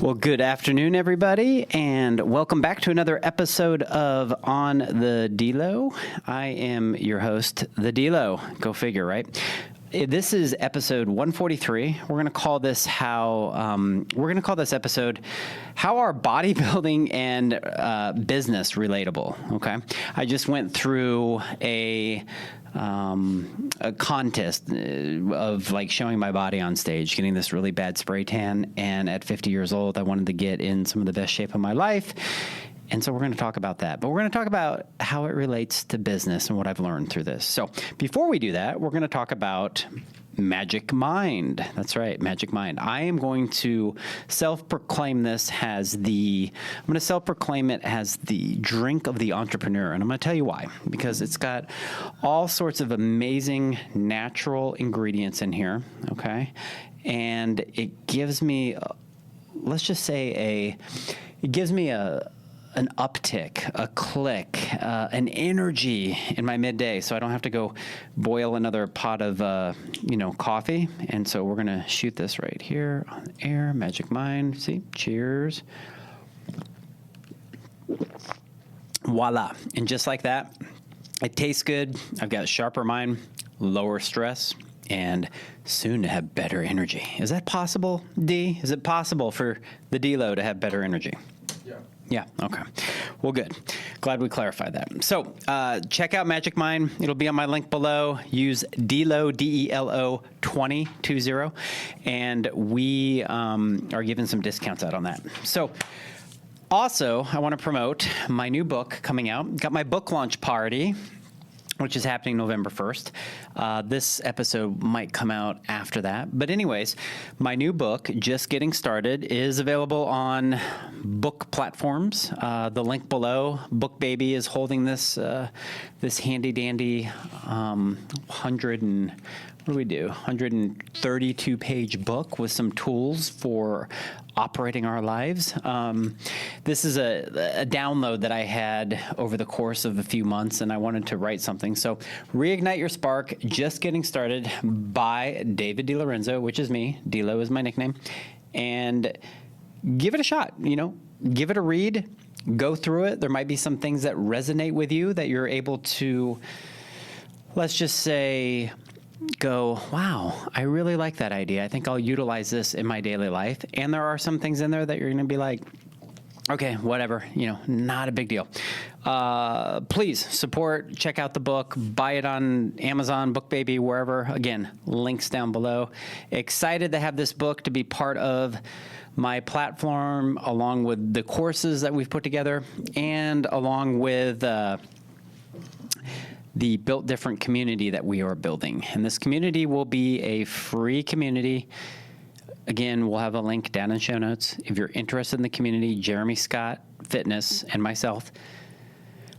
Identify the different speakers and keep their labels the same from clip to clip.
Speaker 1: Well, good afternoon, everybody, and welcome back to another episode of On the DELO. I am your host, the DELO. Go figure, right? This is episode 143. We're going to call this episode "How Are Bodybuilding and Business Relatable?" Okay, I just went through a contest of like showing my body on stage, getting this really bad spray tan, and at 50 years old, I wanted to get in some of the best shape of my life. And so we're going to talk about that, but we're going to talk about how it relates to business and what I've learned through this. So before we do that, we're going to talk about Magic Mind. That's right, Magic Mind. I am going to self-proclaim it as the drink of the entrepreneur. And I'm going to tell you why, because it's got all sorts of amazing natural ingredients in here. Okay. And it gives me, an uptick, a click, an energy in my midday, so I don't have to go boil another pot of, coffee. And so we're going to shoot this right here on the air. Magic Mind. See? Cheers. Voila. And just like that, it tastes good. I've got a sharper mind, lower stress, and soon to have better energy. Is that possible, D? Is it possible for the DELO to have better energy? Yeah. Okay. Well, good. Glad we clarified that. So check out Magic Mind. It'll be on my link below. Use DELO, DELO 20, and we are giving some discounts out on that. So also, I want to promote my new book coming out. Got my book launch party, which is happening November 1st. This episode might come out after that. But anyways, my new book, Just Getting Started, is available on book platforms. The link below. BookBaby is holding this handy-dandy 132-page book with some tools for operating our lives. This is a download that I had over the course of a few months, and I wanted to write something. So Reignite Your Spark, Just Getting Started by David DiLorenzo, which is me. DELO is my nickname. And give it a shot, give it a read, go through it. There might be some things that resonate with you that you're able to, let's just say, go, wow, I really like that idea. I think I'll utilize this in my daily life. And there are some things in there that you're going to be like, okay, whatever, not a big deal. Please support, check out the book, buy it on Amazon, BookBaby, wherever. Again, links down below. Excited to have this book to be part of my platform, along with the courses that we've put together, and along with the Built Different community that we are building. And this community will be a free community. Again, we'll have a link down in show notes. If you're interested in the community, Jeremy Scott Fitness and myself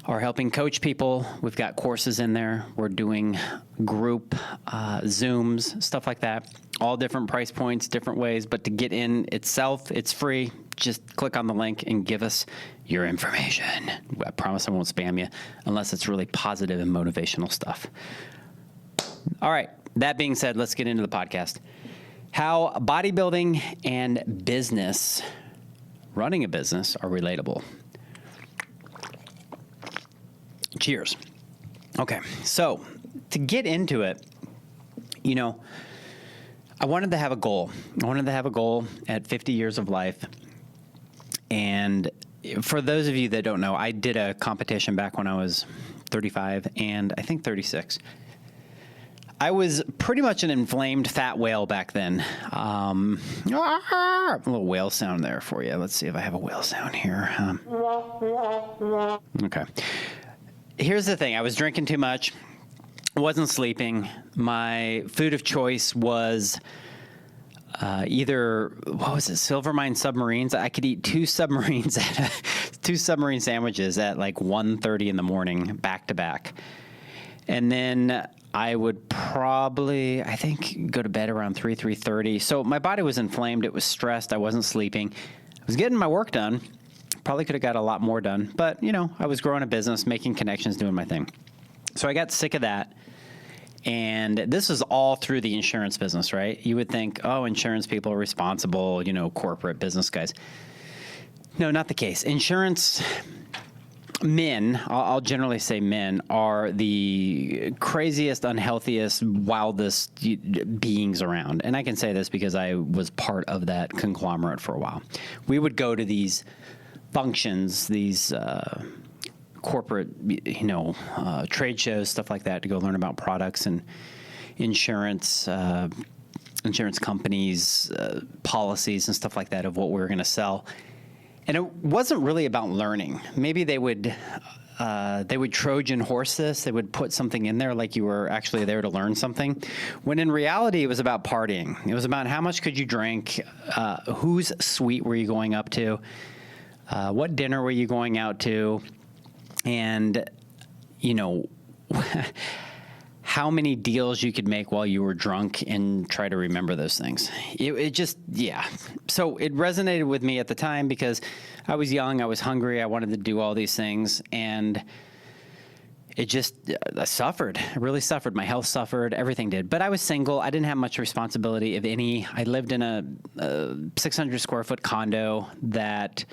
Speaker 1: are helping coach people. We've got courses in there. We're doing group Zooms, stuff like that. All different price points, different ways. But to get in itself, it's free. Just click on the link and give us your information. I promise I won't spam you unless it's really positive and motivational stuff. All right. That being said, let's get into the podcast. How bodybuilding and business, running a business, are relatable. Cheers. Okay. So to get into it, I wanted to have a goal. I wanted to have a goal at 50 years of life. And for those of you that don't know, I did a competition back when I was 35 and I think 36. I was pretty much an inflamed fat whale back then. A little whale sound there for you. Let's see if I have a whale sound here. Okay. Here's the thing. I was drinking too much. Wasn't sleeping. My food of choice was either, Silvermine submarines. I could eat two submarine sandwiches at like 1:30 in the morning, back to back. And then I would probably, go to bed around 3:30. So my body was inflamed. It was stressed. I wasn't sleeping. I was getting my work done. Probably could have got a lot more done. But, I was growing a business, making connections, doing my thing. So I got sick of that. And this is all through the insurance business, right? You would think, oh, insurance people are responsible, corporate business guys. No, not the case. Insurance men, I'll generally say men, are the craziest, unhealthiest, wildest beings around. And I can say this because I was part of that conglomerate for a while. We would go to these functions, these corporate, trade shows, stuff like that, to go learn about products and insurance companies, policies and stuff like that of what we were going to sell. And it wasn't really about learning. Maybe they would Trojan horse this. They would put something in there like you were actually there to learn something, when in reality it was about partying. It was about how much could you drink, whose suite were you going up to, what dinner were you going out to, and how many deals you could make while you were drunk, and try to remember those things. It just, yeah. So it resonated with me at the time because I was young, I was hungry, I wanted to do all these things, and it just, I suffered. I really suffered. My health suffered, everything did. But I was single, I didn't have much responsibility, if any. I lived in a 600 square foot condo that,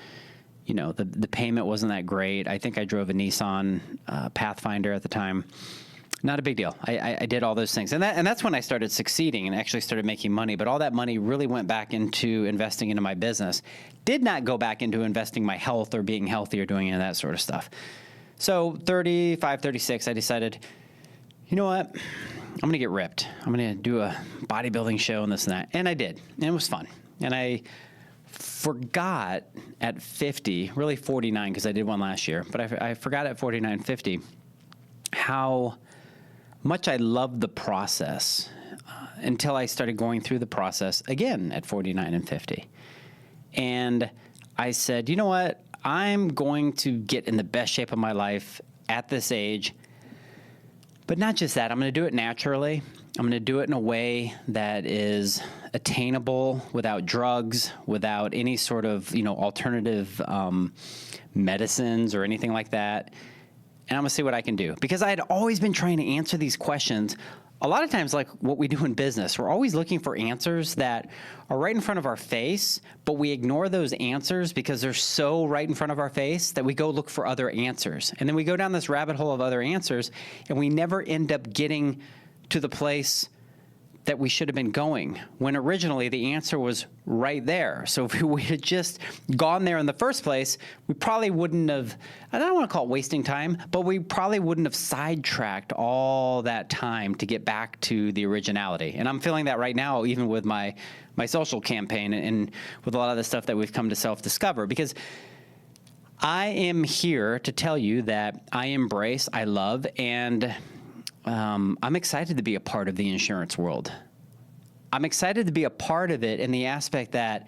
Speaker 1: the payment wasn't that great. I think I drove a Nissan Pathfinder at the time. Not a big deal. I did all those things. And that's when I started succeeding and actually started making money. But all that money really went back into investing into my business. Did not go back into investing my health or being healthy or doing any of that sort of stuff. So 35, 36, I decided, you know what? I'm going to get ripped. I'm going to do a bodybuilding show and this and that. And I did. And it was fun. And I forgot at 50, really 49, because I did one last year. But I forgot at 49, 50, how much I loved the process until I started going through the process again at 49 and 50. And I said, you know what? I'm going to get in the best shape of my life at this age. But not just that, I'm going to do it naturally. I'm going to do it in a way that is attainable, without drugs, without any sort of, alternative medicines or anything like that. And I'm going to see what I can do. Because I had always been trying to answer these questions. A lot of times, like what we do in business, we're always looking for answers that are right in front of our face, but we ignore those answers because they're so right in front of our face that we go look for other answers. And then we go down this rabbit hole of other answers, and we never end up getting to the place that we should have been going, when originally the answer was right there. So if we had just gone there in the first place, we probably wouldn't have, I don't want to call it wasting time, but we probably wouldn't have sidetracked all that time to get back to the originality. And I'm feeling that right now, even with my social campaign and with a lot of the stuff that we've come to self-discover, because I am here to tell you that I embrace, I love, and I'm excited to be a part of the insurance world. I'm excited to be a part of it in the aspect that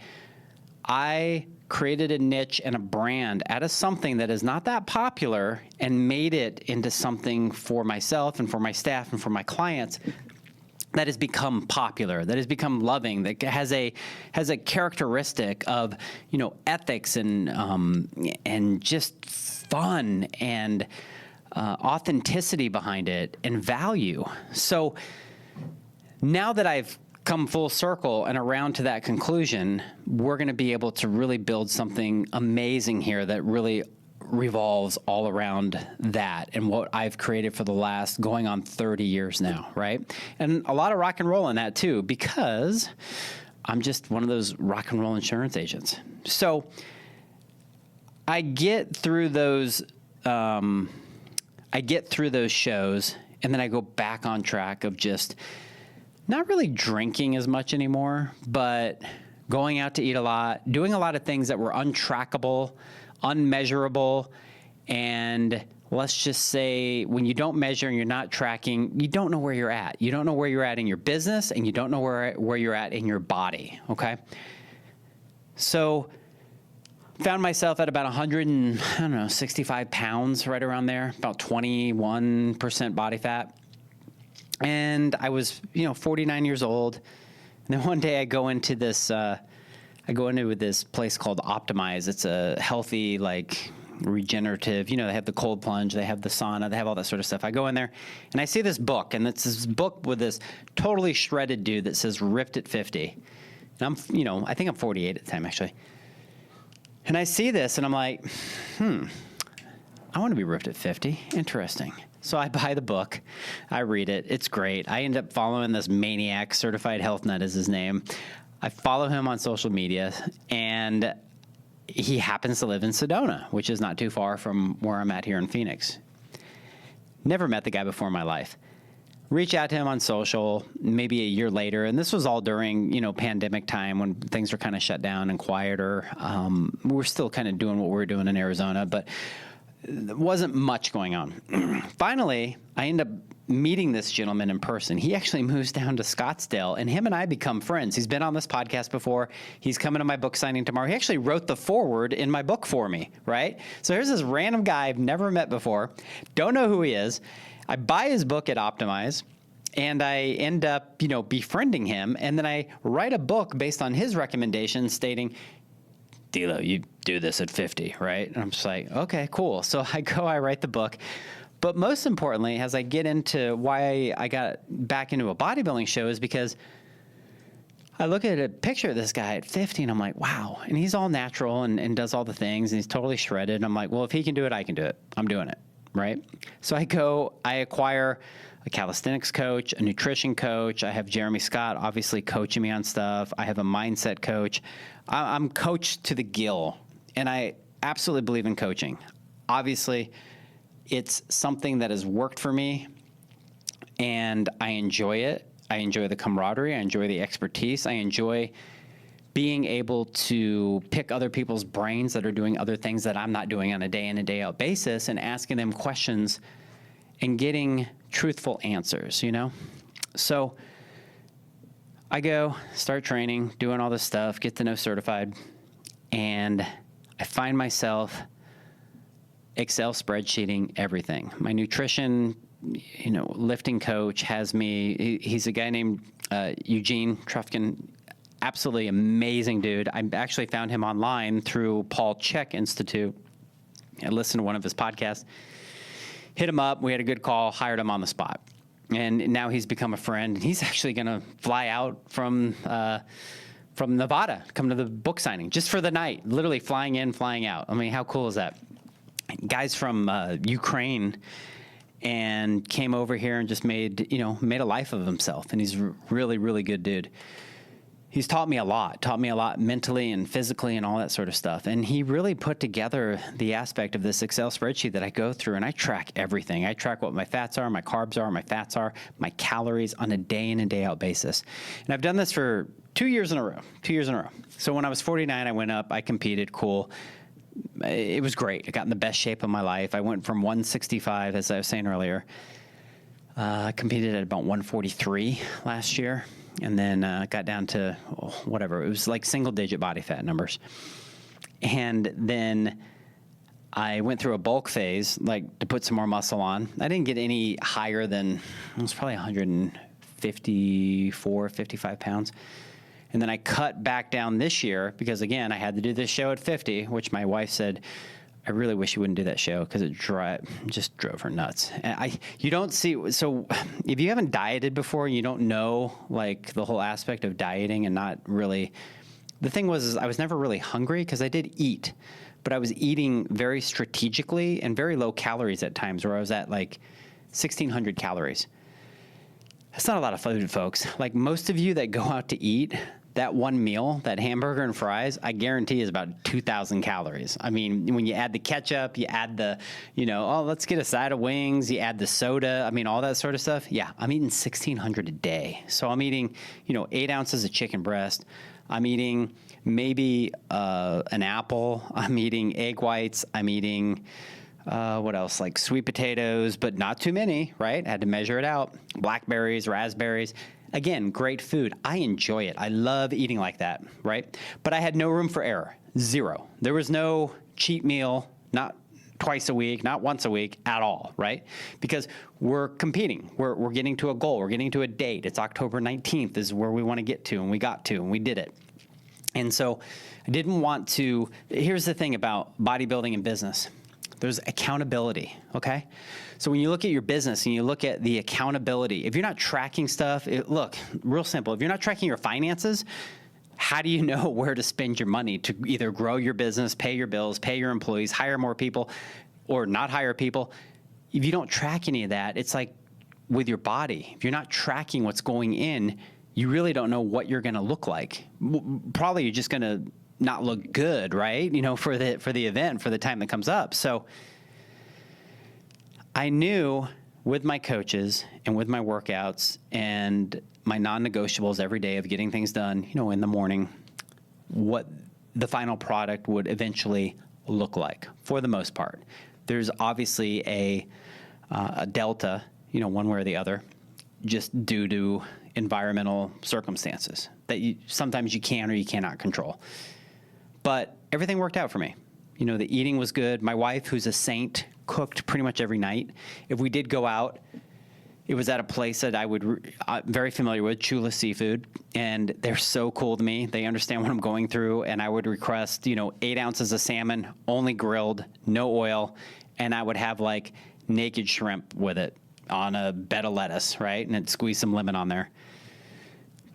Speaker 1: I created a niche and a brand out of something that is not that popular and made it into something for myself and for my staff and for my clients that has become popular, that has become loving, that has a characteristic of, ethics and just fun and authenticity behind it and value. So now that I've come full circle and around to that conclusion, we're going to be able to really build something amazing here that really revolves all around that and what I've created for the last going on 30 years now, right? And a lot of rock and roll in that too, because I'm just one of those rock and roll insurance agents. So I get through those shows, and then I go back on track of just not really drinking as much anymore, but going out to eat a lot, doing a lot of things that were untrackable, unmeasurable, and let's just say when you don't measure and you're not tracking, you don't know where you're at. You don't know where you're at in your business, and you don't know where you're at in your body, okay? So found myself at about 165 pounds, right around there, about 21% body fat. And I was, 49 years old. And then one day I go into this place called Optimize. It's a healthy, regenerative. They have the cold plunge, they have the sauna, they have all that sort of stuff. I go in there and I see this book, and it's this book with this totally shredded dude that says ripped at 50. And I think I'm 48 at the time, actually. And I see this and I'm like, I want to be ripped at 50. Interesting. So I buy the book. I read it. It's great. I end up following this maniac, Certified Health Nut is his name. I follow him on social media, and he happens to live in Sedona, which is not too far from where I'm at here in Phoenix. Never met the guy before in my life. Reach out to him on social maybe a year later, and this was all during, pandemic time when things were kind of shut down and quieter. We're still kind of doing what we're doing in Arizona, but there wasn't much going on. Finally, I end up meeting this gentleman in person. He actually moves down to Scottsdale, and him and I become friends. He's been on this podcast before. He's coming to my book signing tomorrow. He actually wrote the foreword in my book for me, right? So here's this random guy I've never met before, don't know who he is. I buy his book at Optimize, and I end up, befriending him, and then I write a book based on his recommendations stating, DELO, you do this at 50, right? And I'm just like, okay, cool. So I write the book. But most importantly, as I get into why I got back into a bodybuilding show, is because I look at a picture of this guy at 50 and I'm like, wow. And he's all natural and does all the things, and he's totally shredded. And I'm like, well, if he can do it, I can do it. I'm doing it, right? So I acquire a calisthenics coach, a nutrition coach. I have Jeremy Scott obviously coaching me on stuff. I have a mindset coach. I'm coached to the gill, and I absolutely believe in coaching. Obviously, it's something that has worked for me, and I enjoy it. I enjoy the camaraderie. I enjoy the expertise. I enjoy being able to pick other people's brains that are doing other things that I'm not doing on a day in and day out basis, and asking them questions and getting truthful answers, So I go, start training, doing all this stuff, get to know certified, and I find myself Excel spreadsheeting everything. My nutrition, lifting coach has me. He's a guy named Eugene Trufkin, absolutely amazing dude. I actually found him online through Paul Chek Institute. I listened to one of his podcasts, hit him up. We had a good call, hired him on the spot. And now he's become a friend. He's actually going to fly out from Nevada, come to the book signing just for the night, literally flying in, flying out. I mean, how cool is that? Guys from Ukraine, and came over here and just made a life of himself. And he's a really, really good dude. He's taught me a lot mentally and physically and all that sort of stuff. And he really put together the aspect of this Excel spreadsheet that I go through, and I track everything. I track what my fats are, my carbs are, my fats are, my calories on a day in and day out basis. And I've done this for 2 years in a row. So when I was 49, I went up, I competed, cool. It was great. I got in the best shape of my life. I went from 165, as I was saying earlier. I competed at about 143 last year, and then got down to whatever. It was like single-digit body fat numbers. And then I went through a bulk phase, like to put some more muscle on. I didn't get any higher than, it was probably 154, 55 pounds. And then I cut back down this year because, again, I had to do this show at 50, which my wife said, I really wish you wouldn't do that show because it just drove her nuts. And you don't see, so if you haven't dieted before, you don't know like the whole aspect of dieting and not really, the thing was I was never really hungry because I did eat, but I was eating very strategically and very low calories at times where I was at like 1,600 calories. That's not a lot of food, folks. Like most of you that go out to eat, that one meal, that hamburger and fries, I guarantee is about 2,000 calories. I mean, when you add the ketchup, you add the, let's get a side of wings, you add the soda, I mean, all that sort of stuff. Yeah, I'm eating 1,600 a day. So I'm eating, 8 ounces of chicken breast. I'm eating maybe an apple. I'm eating egg whites. I'm eating, what else? Like sweet potatoes, but not too many, right? I had to measure it out. Blackberries, raspberries. Again, great food. I enjoy it. I love eating like that, right? But I had no room for error. Zero. There was no cheat meal, not twice a week, not once a week at all, right? Because we're competing. We're getting to a goal. We're getting to a date. It's October 19th is where we want to get to, and we got to, and we did it. And so I didn't want to, here's the thing about bodybuilding and business. There's accountability, okay? So when you look at your business and you look at the accountability, if you're not tracking stuff, look, real simple. If you're not tracking your finances, how do you know where to spend your money to either grow your business, pay your bills, pay your employees, hire more people, or not hire people? If you don't track any of that, it's like with your body. If you're not tracking what's going in, you really don't know what you're going to look like. Probably you're just going to not look good, right? For the event, for the time that comes up. So I knew with my coaches and with my workouts and my non-negotiables every day of getting things done, in the morning, what the final product would eventually look like for the most part. There's obviously a delta, one way or the other, just due to environmental circumstances that sometimes you can or you cannot control. But everything worked out for me. The eating was good. My wife, who's a saint, cooked pretty much every night. If we did go out, it was at a place that I'm very familiar with, Chula Seafood, and they're so cool to me. They understand what I'm going through, and I would request, 8 ounces of salmon, only grilled, no oil, and I would have like naked shrimp with it on a bed of lettuce, right? And then squeeze some lemon on there.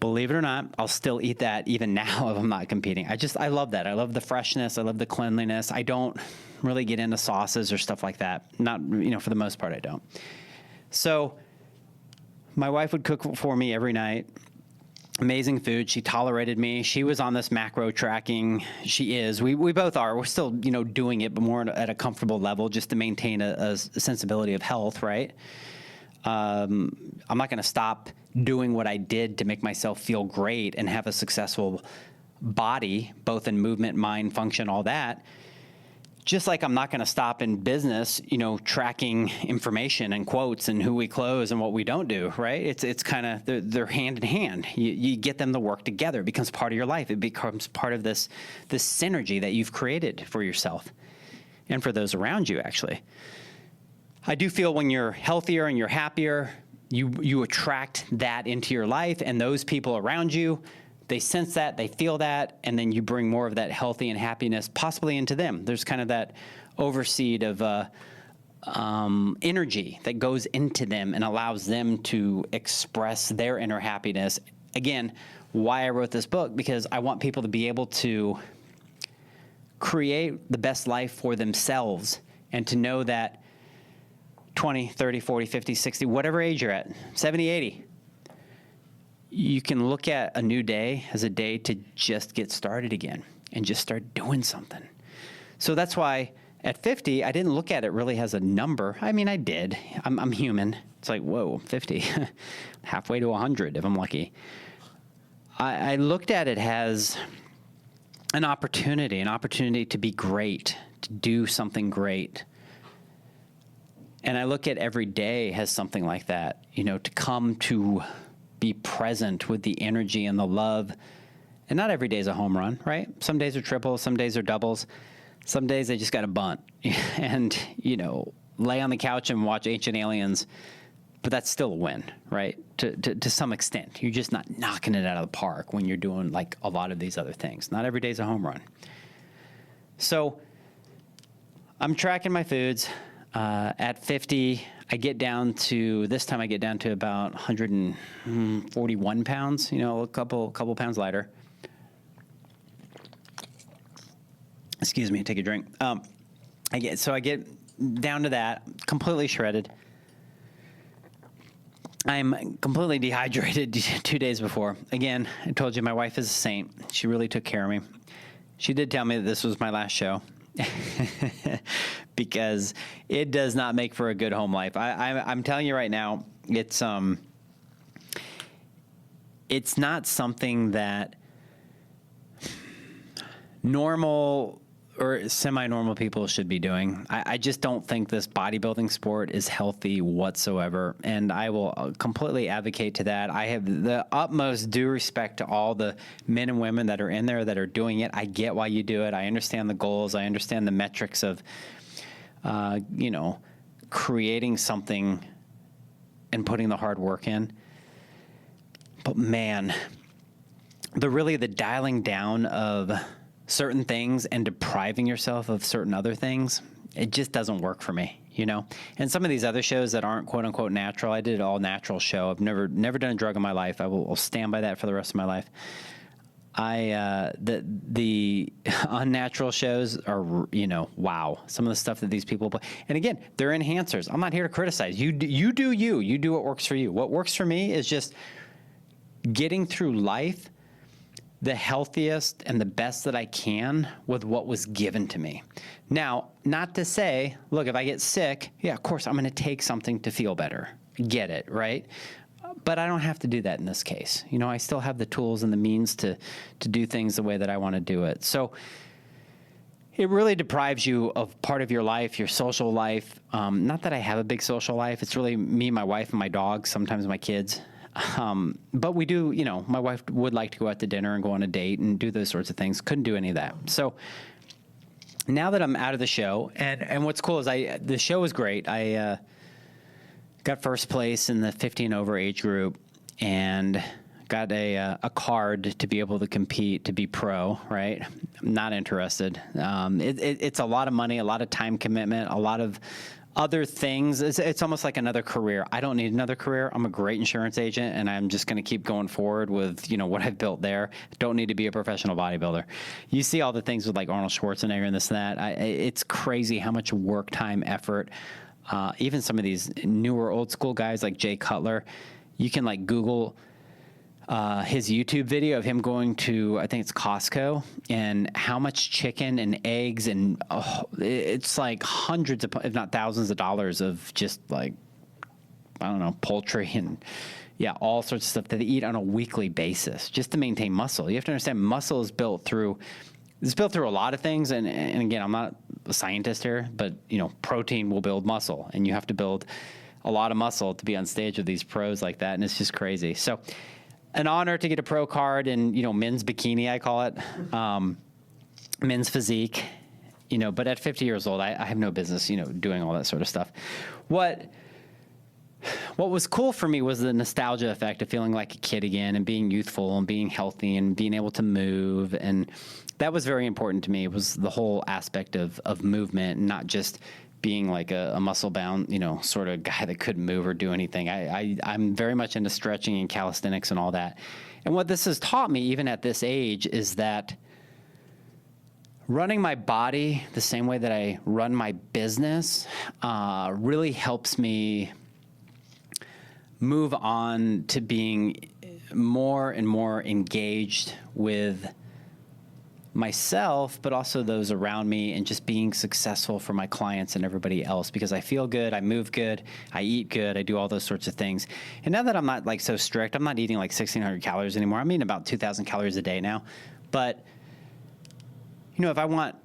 Speaker 1: Believe it or not, I'll still eat that even now if I'm not competing. I love that. I love the freshness. I love the cleanliness. I don't really get into sauces or stuff like that. Not, for the most part, I don't. So my wife would cook for me every night. Amazing food. She tolerated me. She was on this macro tracking. She is. We both are. We're still, doing it, but more at a comfortable level just to maintain a sensibility of health, right? I'm not going to stop doing what I did to make myself feel great and have a successful body, both in movement, mind, function, all that. Just like I'm not going to stop in business, tracking information and quotes and who we close and what we don't do, right? It's kind of, they're hand in hand. You get them to work together. It becomes part of your life. It becomes part of this synergy that you've created for yourself and for those around you, actually. I do feel when you're healthier and you're happier, you attract that into your life, and those people around you, they sense that, they feel that, and then you bring more of that healthy and happiness possibly into them. There's kind of that overseed of energy that goes into them and allows them to express their inner happiness. Again, why I wrote this book, because I want people to be able to create the best life for themselves and to know that 20, 30, 40, 50, 60, whatever age you're at, 70, 80, you can look at a new day as a day to just get started again and just start doing something. So that's why at 50, I didn't look at it really as a number. I mean, I did. I'm human. It's like, whoa, 50, halfway to 100 if I'm lucky. I looked at it as an opportunity to be great, to do something great. And I look at every day as something like that, to come to be present with the energy and the love. And not every day is a home run, right? Some days are triples, some days are doubles. Some days they just got to bunt and, lay on the couch and watch Ancient Aliens. But that's still a win, right? To some extent. You're just not knocking it out of the park when you're doing like a lot of these other things. Not every day is a home run. So I'm tracking my foods. At 50, I get down to about 141 pounds, a couple pounds lighter. Excuse me, take a drink. I get down to that, completely shredded. I'm completely dehydrated 2 days before. Again, I told you my wife is a saint. She really took care of me. She did tell me that this was my last show. Because it does not make for a good home life. I'm telling you right now, it's not something that normal or semi-normal people should be doing. I just don't think this bodybuilding sport is healthy whatsoever, and I will completely advocate to that. I have the utmost due respect to all the men and women that are in there that are doing it. I get why you do it. I understand the goals. I understand the metrics of, creating something and putting the hard work in. But man, the dialing down of certain things and depriving yourself of certain other things it just doesn't work for me, you know? And some of these other shows that aren't quote unquote natural, I did an all natural show. I've never done a drug in my life. I'll stand by that for the rest of my life. The unnatural shows are, you know, wow. Some of the stuff that these people play. And again, they're enhancers. I'm not here to criticize. You do you do what works for you. What works for me is just getting through life the healthiest and the best that I can with what was given to me. Now, not to say, look, if I get sick, yeah, of course, I'm going to take something to feel better. Get it, right? But I don't have to do that in this case. You know, I still have the tools and the means to do things the way that I want to do it. So it really deprives you of part of your life, your social life. Not that I have a big social life. It's really me, my wife, and my dogs, sometimes my kids. But we do, you know, my wife would like to go out to dinner and go on a date and do those sorts of things. Couldn't do any of that. So now that I'm out of the show, and what's cool is the show was great. I got first place in the 15 over age group and got a card to be able to compete, to be pro, right? I'm not interested. It's a lot of money, a lot of time commitment, a lot of other things. It's almost like another career. I don't need another career. I'm a great insurance agent, and I'm just going to keep going forward with, you know, what I've built there. Don't need to be a professional bodybuilder. You see all the things with like Arnold Schwarzenegger and this and that. It's crazy how much work, time, effort. Even some of these newer old school guys like Jay Cutler, you can like Google his YouTube video of him going to, I think it's Costco, and how much chicken and eggs and it's like hundreds of, if not thousands of dollars of just like, I don't know, poultry and yeah, all sorts of stuff that they eat on a weekly basis just to maintain muscle. You have to understand muscle is built through a lot of things. And again, I'm not a scientist here, but you know, protein will build muscle, and you have to build a lot of muscle to be on stage with these pros like that. And it's just crazy. So an honor to get a pro card in, you know, men's bikini, I call it, men's physique, you know, but at 50 years old, I have no business, you know, doing all that sort of stuff. What was cool for me was the nostalgia effect of feeling like a kid again and being youthful and being healthy and being able to move. And that was very important to me. It was the whole aspect of movement, not just being like a muscle-bound, you know, sort of guy that couldn't move or do anything. I'm very much into stretching and calisthenics and all that. And what this has taught me, even at this age, is that running my body the same way that I run my business really helps me move on to being more and more engaged with myself, but also those around me, and just being successful for my clients and everybody else, because I feel good, I move good, I eat good, I do all those sorts of things. And now that I'm not like so strict, I'm not eating like 1,600 calories anymore. I'm eating about 2,000 calories a day now. But, you know, if I want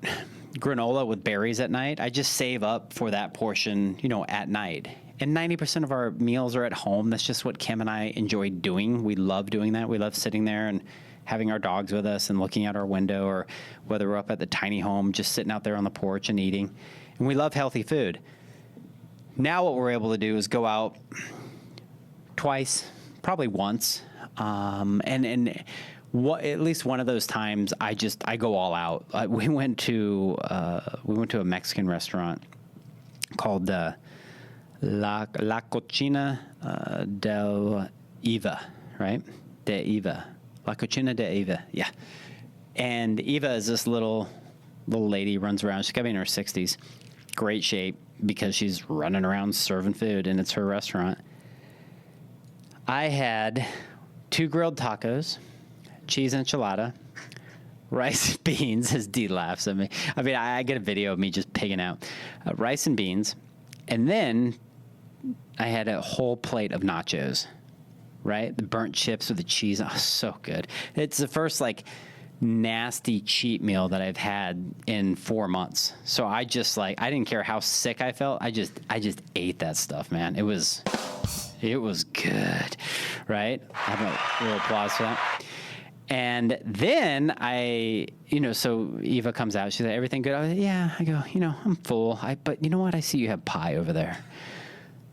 Speaker 1: granola with berries at night, I just save up for that portion, you know, at night. And 90% of our meals are at home. That's just what Kim and I enjoy doing. We love doing that. We love sitting there and having our dogs with us and looking out our window, or whether we're up at the tiny home, just sitting out there on the porch and eating. And we love healthy food. Now what we're able to do is go out twice, probably once. And at least one of those times I go all out. We went to a Mexican restaurant called La Cocina del Eva, right? De Eva. La Cocina de Eva, yeah. And Eva is this little lady, runs around. She's got to be in her 60s. Great shape because she's running around serving food, and it's her restaurant. I had 2 grilled tacos, cheese enchilada, rice and beans, as D laughs at me. I mean, I get a video of me just pigging out. Rice and beans. And then I had a whole plate of nachos. Right? The burnt chips with the cheese. Oh, so good. It's the first like nasty cheat meal that I've had in 4 months. So I didn't care how sick I felt. I just ate that stuff, man. It was good. Right? I have a little applause for that. And then so Eva comes out. She's like, everything good? I was like, yeah. I go, I'm full. But you know what? I see you have pie over there.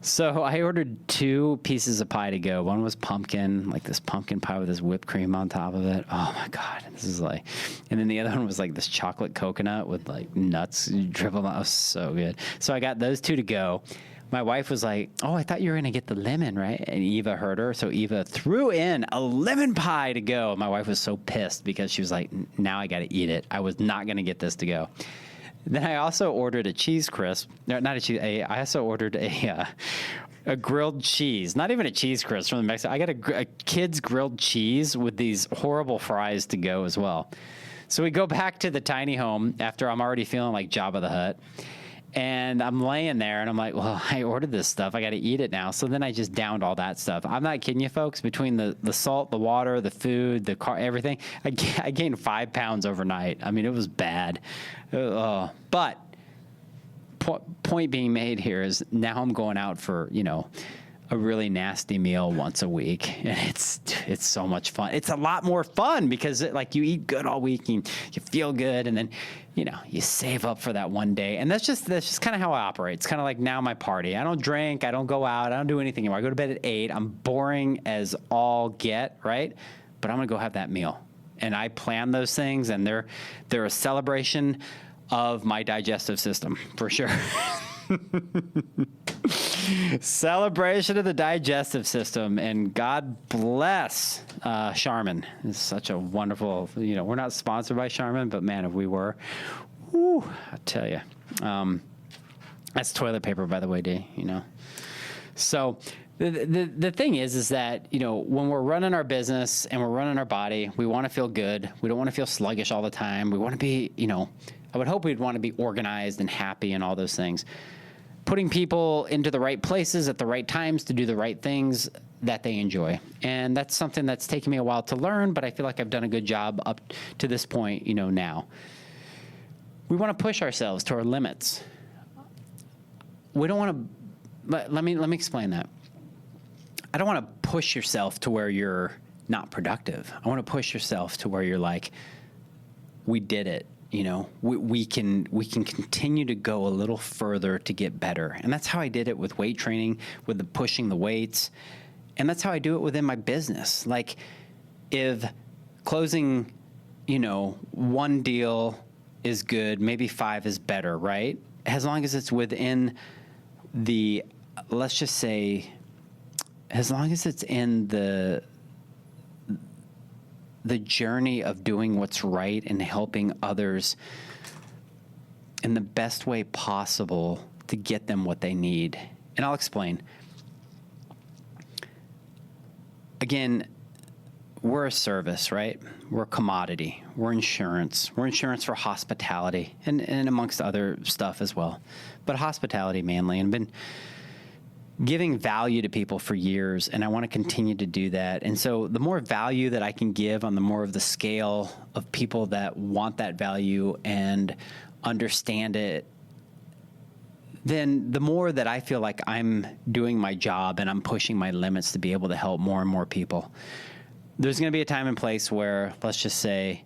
Speaker 1: So I ordered 2 pieces of pie to go. One was pumpkin, like this pumpkin pie with this whipped cream on top of it. Oh my God, this is like, and then the other one was like this chocolate coconut with like nuts dribbled on. It was so good. So I got those 2 to go. My wife was like, oh, I thought you were going to get the lemon, right? And Eva heard her. So Eva threw in a lemon pie to go. My wife was so pissed because she was like, now I got to eat it. I was not going to get this to go. Then I also ordered a cheese crisp. No, not a cheese. I also ordered a grilled cheese. Not even a cheese crisp from the Mexico. I got a kid's grilled cheese with these horrible fries to go as well. So we go back to the tiny home after I'm already feeling like Jabba the Hutt. And I'm laying there, and I'm like, well, I ordered this stuff. I got to eat it now. So then I just downed all that stuff. I'm not kidding you, folks. Between the salt, the water, the food, the car, everything, I gained 5 pounds overnight. I mean, it was bad. But point being made here is now I'm going out for, a really nasty meal once a week, and it's so much fun. It's a lot more fun because you eat good all week and you feel good, and then you save up for that one day. And that's just kind of how I operate. It's kind of like now my party. I don't drink, I don't go out, I don't do anything anymore. I go to bed at 8. I'm boring as all get, right? But I'm gonna go have that meal, and I plan those things, and they're a celebration of my digestive system for sure. Celebration of the digestive system, and God bless Charmin. It's such a wonderful, we're not sponsored by Charmin, but man, if we were, whoo, I tell you. That's toilet paper, by the way, D, So the thing is that, when we're running our business and we're running our body, we want to feel good. We don't want to feel sluggish all the time. We want to be, I would hope we'd want to be organized and happy and all those things. Putting people into the right places at the right times to do the right things that they enjoy. And that's something that's taken me a while to learn, but I feel like I've done a good job up to this point, now. We want to push ourselves to our limits. We don't want to, let me explain that. I don't want to push yourself to where you're not productive. I want to push yourself to where you're like, we did it. We can continue to go a little further to get better. And that's how I did it with weight training, with the pushing the weights. And that's how I do it within my business. Like if closing, 1 deal is good, maybe 5 is better, right? As long as it's within the, let's just say, as long as it's in the journey of doing what's right and helping others in the best way possible to get them what they need. And I'll explain. Again, we're a service, right? We're a commodity. We're insurance. We're insurance for hospitality and amongst other stuff as well. But hospitality mainly, and been giving value to people for years, and I want to continue to do that. And so the more value that I can give on the more of the scale of people that want that value and understand it, then the more that I feel like I'm doing my job and I'm pushing my limits to be able to help more and more people. There's going to be a time and place where, let's just say,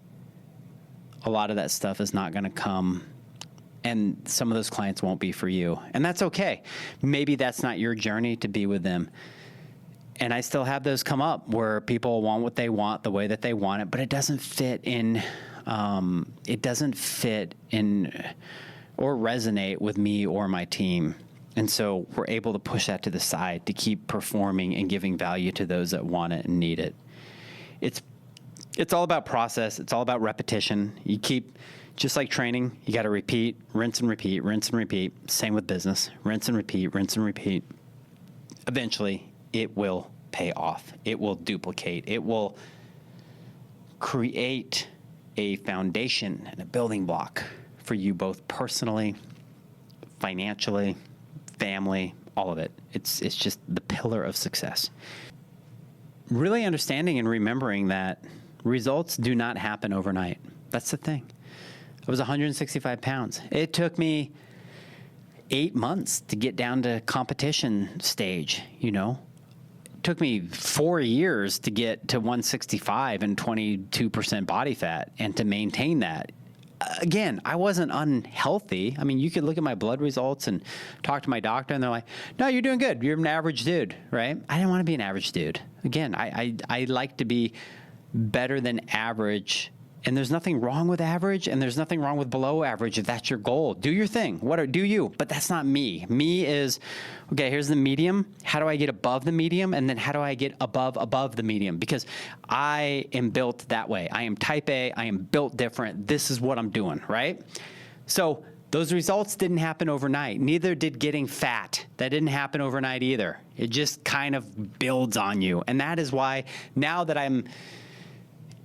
Speaker 1: a lot of that stuff is not going to come, and some of those clients won't be for you. And that's okay. Maybe that's not your journey to be with them. And I still have those come up where people want what they want the way that they want it, but it doesn't fit in, or resonate with me or my team. And so we're able to push that to the side to keep performing and giving value to those that want it and need it. It's all about process. It's all about repetition. You keep, just like training, you got to repeat, rinse and repeat, rinse and repeat. Same with business. Rinse and repeat, rinse and repeat. Eventually, it will pay off. It will duplicate. It will create a foundation and a building block for you both personally, financially, family, all of it. It's just the pillar of success. Really understanding and remembering that results do not happen overnight. That's the thing. I was 165 pounds. It took me 8 months to get down to competition stage, you know. It took me 4 years to get to 165 and 22% body fat and to maintain that. again, I wasn't unhealthy. I mean, you could look at my blood results and talk to my doctor, and they're like, no, you're doing good. You're an average dude, right? I didn't want to be an average dude. Again, I like to be better than average. And there's nothing wrong with average, and there's nothing wrong with below average if that's your goal. Do your thing. Do you? But that's not me. Me is, okay, here's the medium. How do I get above the medium? And then how do I get above the medium? Because I am built that way. I am type A. I am built different. This is what I'm doing, right? So those results didn't happen overnight. Neither did getting fat. That didn't happen overnight either. It just kind of builds on you. And that is why now that I'm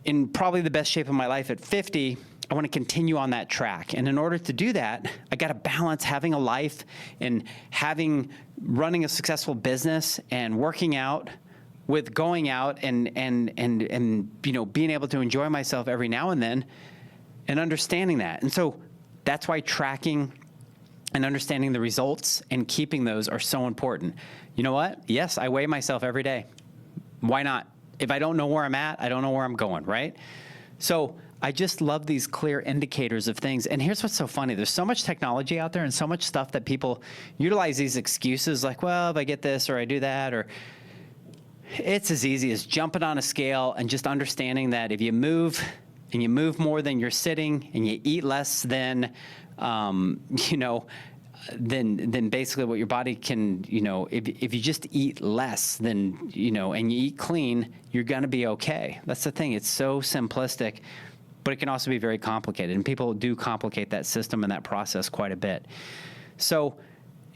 Speaker 1: in probably the best shape of my life at 50, I want to continue on that track. And in order to do that, I got to balance having a life and running a successful business and working out with going out and being able to enjoy myself every now and then and understanding that. And so that's why tracking and understanding the results and keeping those are so important. You know what? Yes, I weigh myself every day. Why not? If I don't know where I'm at, I don't know where I'm going, right? So I just love these clear indicators of things. And here's what's so funny. There's so much technology out there and so much stuff that people utilize these excuses like, well, if I get this or I do that, or it's as easy as jumping on a scale and just understanding that if you move and you move more than you're sitting and you eat less than, then basically what your body can, if you just eat less than, and you eat clean, you're going to be okay. That's the thing. It's so simplistic, but it can also be very complicated. And people do complicate that system and that process quite a bit. So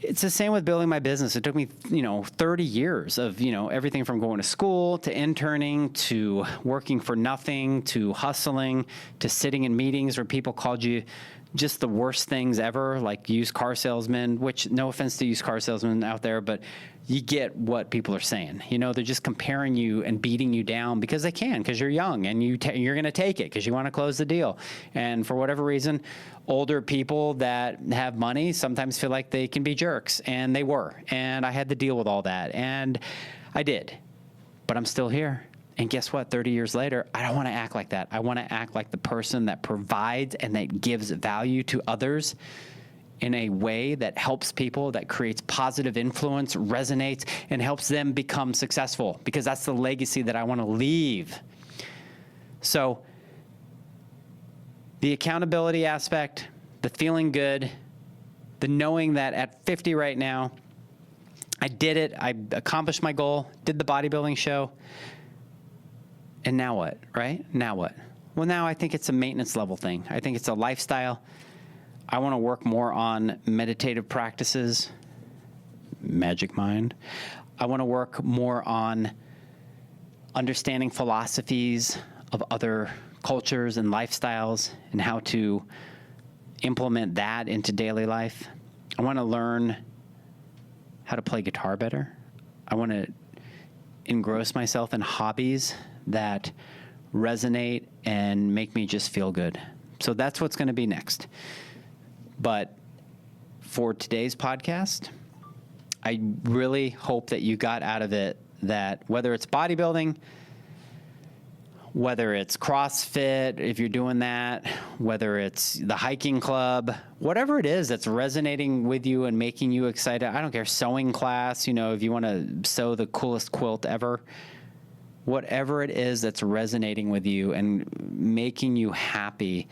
Speaker 1: it's the same with building my business. It took me, 30 years of, everything from going to school to interning to working for nothing to hustling to sitting in meetings where people called you just the worst things ever, like used car salesmen, which no offense to used car salesmen out there, but you get what people are saying. They're just comparing you and beating you down because they can, because you're young and you're going to take it because you want to close the deal. And for whatever reason, older people that have money sometimes feel like they can be jerks, and they were. And I had to deal with all that, and I did. But I'm still here. And guess what? 30 years later, I don't want to act like that. I want to act like the person that provides and that gives value to others in a way that helps people, that creates positive influence, resonates, and helps them become successful, because that's the legacy that I want to leave. So the accountability aspect, the feeling good, the knowing that at 50 right now, I did it. I accomplished my goal, did the bodybuilding show. And now what, right? Now what? Well, now I think it's a maintenance level thing. I think it's a lifestyle. I want to work more on meditative practices, magic mind. I want to work more on understanding philosophies of other cultures and lifestyles and how to implement that into daily life. I want to learn how to play guitar better. I want to engross myself in hobbies that resonate and make me just feel good. So that's what's going to be next. But for today's podcast, I really hope that you got out of it that whether it's bodybuilding, whether it's CrossFit, if you're doing that, whether it's the hiking club, whatever it is that's resonating with you and making you excited. I don't care, sewing class, if you want to sew the coolest quilt ever, whatever it is that's resonating with you and making you happy,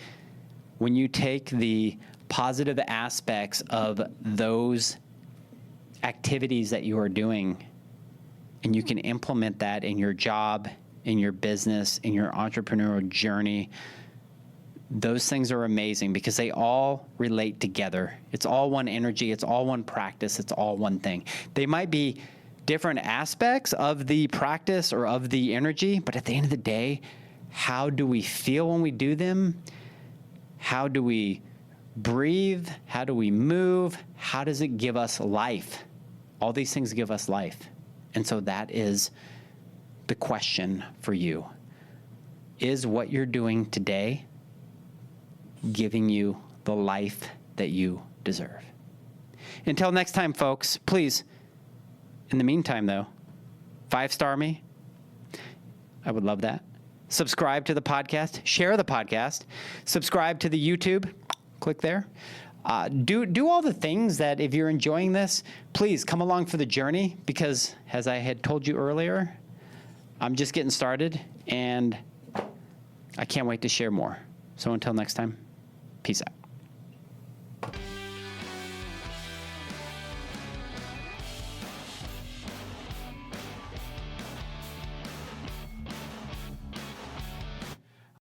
Speaker 1: when you take the positive aspects of those activities that you are doing and you can implement that in your job, in your business, in your entrepreneurial journey, those things are amazing because they all relate together. It's all one energy. It's all one practice. It's all one thing. They might be different aspects of the practice or of the energy, but at the end of the day, how do we feel when we do them? How do we breathe? How do we move? How does it give us life? All these things give us life. And so that is the question for you. Is what you're doing today giving you the life that you deserve? Until next time, folks, please, in the meantime, though, 5-star me. I would love that. subscribe to the podcast, share the podcast, subscribe to the YouTube, click there. Do all the things that if you're enjoying this, please come along for the journey because as I had told you earlier, I'm just getting started and I can't wait to share more. So until next time, peace out.